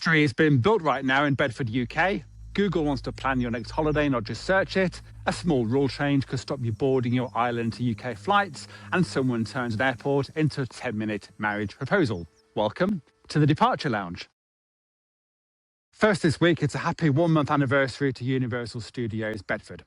History is being built right now in Bedford, UK. Google wants to plan your next holiday, not just search it. A small rule change could stop you boarding your island to UK flights, and someone turns an airport into a 10-minute marriage proposal. Welcome to the Departure Lounge. First this week, it's a happy 1-month anniversary to Universal Studios Bedford.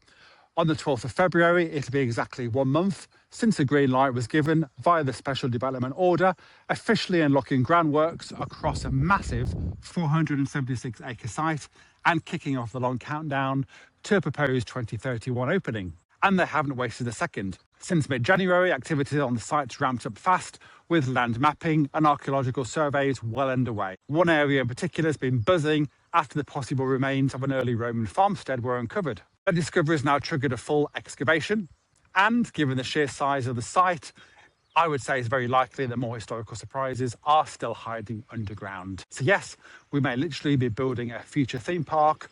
On the 12th of February, it'll be exactly 1 month since the green light was given via the Special Development Order, officially unlocking groundworks across a massive 476-acre site and kicking off the long countdown to a proposed 2031 opening. And they haven't wasted a second. Since mid-January, activity on the site's ramped up fast, with land mapping and archaeological surveys well underway. One area in particular has been buzzing after the possible remains of an early Roman farmstead were uncovered. The discovery has now triggered a full excavation, and given the sheer size of the site, I would say it's very likely that more historical surprises are still hiding underground. So yes, we may literally be building a future theme park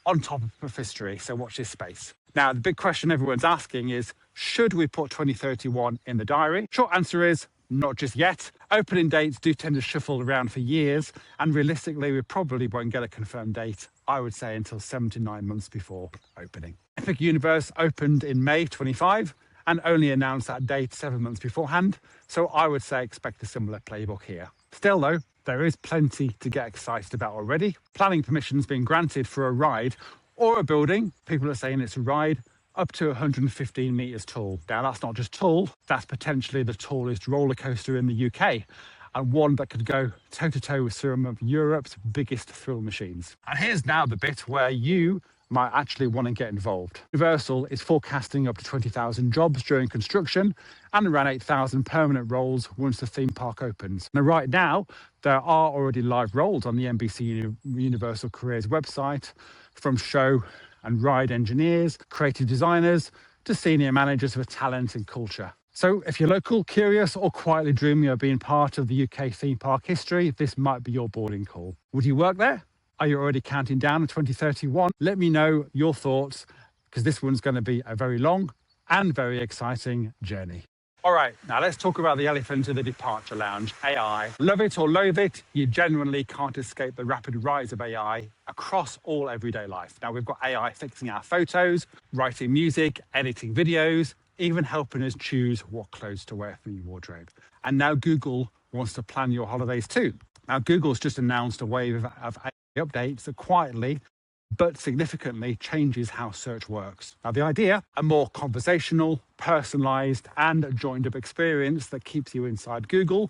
on top of history, so watch this space. Now, the big question everyone's asking is, should we put 2031 in the diary? Short answer is, not just yet. Opening dates do tend to shuffle around for years, and realistically, we probably won't get a confirmed date, I would say, until 7 to 9 months before opening. Epic Universe opened in May 25 and only announced that date 7 months beforehand, so I would say expect a similar playbook here. Still though, there is plenty to get excited about already. Planning permission's been granted for a ride or a building. People are saying it's a ride up to 115 metres tall. Now, that's not just tall, that's potentially the tallest roller coaster in the UK, and one that could go toe-to-toe with some of Europe's biggest thrill machines. And here's now the bit where you might actually want to get involved. Universal is forecasting up to 20,000 jobs during construction and around 8,000 permanent roles once the theme park opens. Now, right now, there are already live roles on the NBC Universal Careers website, from show and ride engineers, creative designers, to senior managers for talent and culture. So if you're local, curious, or quietly dreaming of being part of the UK theme park history, this might be your boarding call. Would you work there? Are you already counting down to 2031? Let me know your thoughts, because this one's going to be a very long and very exciting journey. All right, now let's talk about the elephant in the Departure Lounge, AI. Love it or loathe it, you genuinely can't escape the rapid rise of AI across all everyday life. Now, we've got AI fixing our photos, writing music, editing videos, even helping us choose what clothes to wear from your wardrobe. And now Google wants to plan your holidays too. Now, Google's just announced a wave of AI updates that quietly but significantly changes how search works. Now, the idea, a more conversational, personalized and joined up experience that keeps you inside Google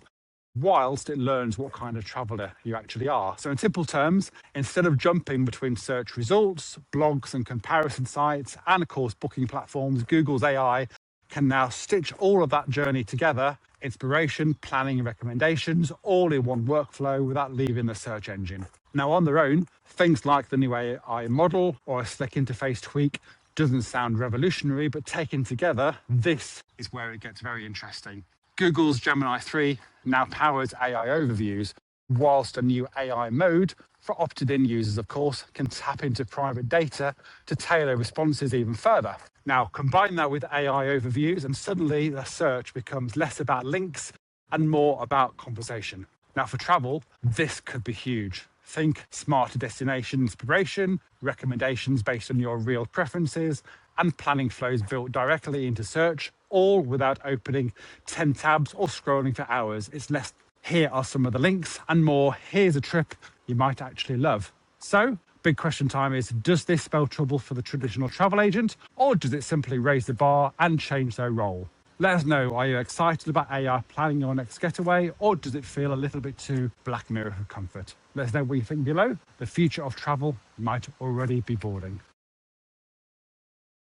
whilst it learns what kind of traveler you actually are. So in simple terms, instead of jumping between search results, blogs and comparison sites, and of course booking platforms, Google's AI can now stitch all of that journey together, inspiration, planning and recommendations, all in one workflow without leaving the search engine. Now, on their own, things like the new AI model or a slick interface tweak doesn't sound revolutionary, but taken together, this is where it gets very interesting. Google's Gemini 3 now powers AI overviews, whilst a new AI mode for opted-in users, of course, can tap into private data to tailor responses even further. Now, combine that with AI overviews, and suddenly the search becomes less about links and more about conversation. Now, for travel, this could be huge. Think smarter destination inspiration, recommendations based on your real preferences, and planning flows built directly into search, all without opening 10 tabs or scrolling for hours. It's less, here are some of the links, and more, here's a trip you might actually love. So, big question time is, does this spell trouble for the traditional travel agent, or does it simply raise the bar and change their role? Let us know, are you excited about AI planning your next getaway, or does it feel a little bit too Black Mirror for comfort? Let us know what you think below. The future of travel might already be boarding.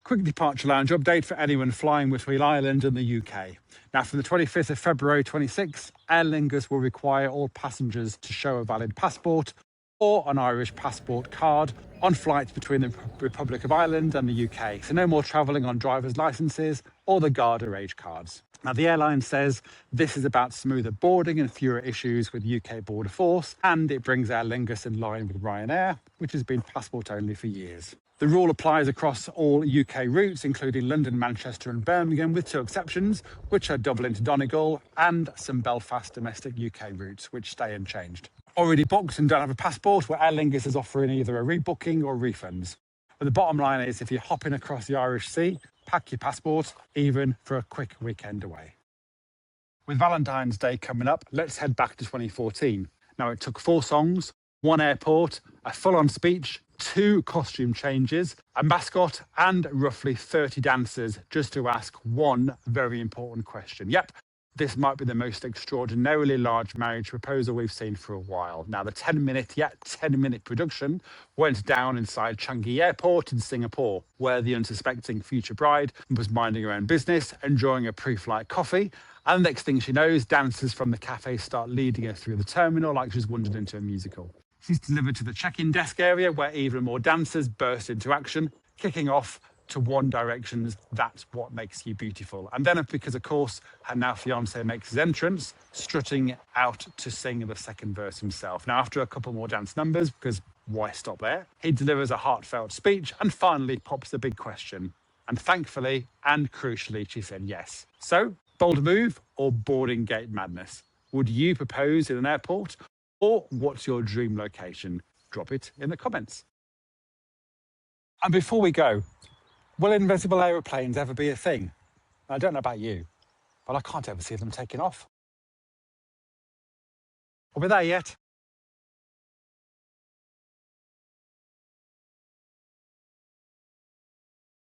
Quick Departure Lounge update for anyone flying between Ireland and the UK. Now, from the 25th of February 26, Aer Lingus will require all passengers to show a valid passport or an Irish passport card on flights between the Republic of Ireland and the UK. So no more travelling on driver's licences or the Garda age cards. Now, the airline says this is about smoother boarding and fewer issues with UK Border Force, and it brings Aer Lingus in line with Ryanair, which has been passport only for years. The rule applies across all UK routes, including London, Manchester and Birmingham, with 2 exceptions, which are Dublin to Donegal and some Belfast domestic UK routes, which stay unchanged. Already booked and don't have a passport? Well, Aer Lingus is offering either a rebooking or refunds. But the bottom line is, if you're hopping across the Irish Sea, pack your passport, even for a quick weekend away. With Valentine's Day coming up, let's head back to 2014. Now, it took 4 songs, 1 airport, a full-on speech, 2 costume changes, a mascot, and roughly 30 dancers just to ask one very important question. Yep, this might be the most extraordinarily large marriage proposal we've seen for a while. Now, the 10-minute production went down inside Changi Airport in Singapore, where the unsuspecting future bride was minding her own business, enjoying a pre-flight coffee. And the next thing she knows, dancers from the cafe start leading her through the terminal like she's wandered into a musical. She's delivered to the check-in desk area, where even more dancers burst into action, kicking off to One Direction's That's What Makes You Beautiful. And then, because of course, her now fiancé makes his entrance, strutting out to sing the second verse himself. Now, after a couple more dance numbers, because why stop there, he delivers a heartfelt speech and finally pops the big question. And thankfully and crucially, she said yes. So, bold move or boarding gate madness? Would you propose in an airport? Or what's your dream location? Drop it in the comments. And before we go, will invisible aeroplanes ever be a thing? I don't know about you, but I can't ever see them taking off. Are we there yet?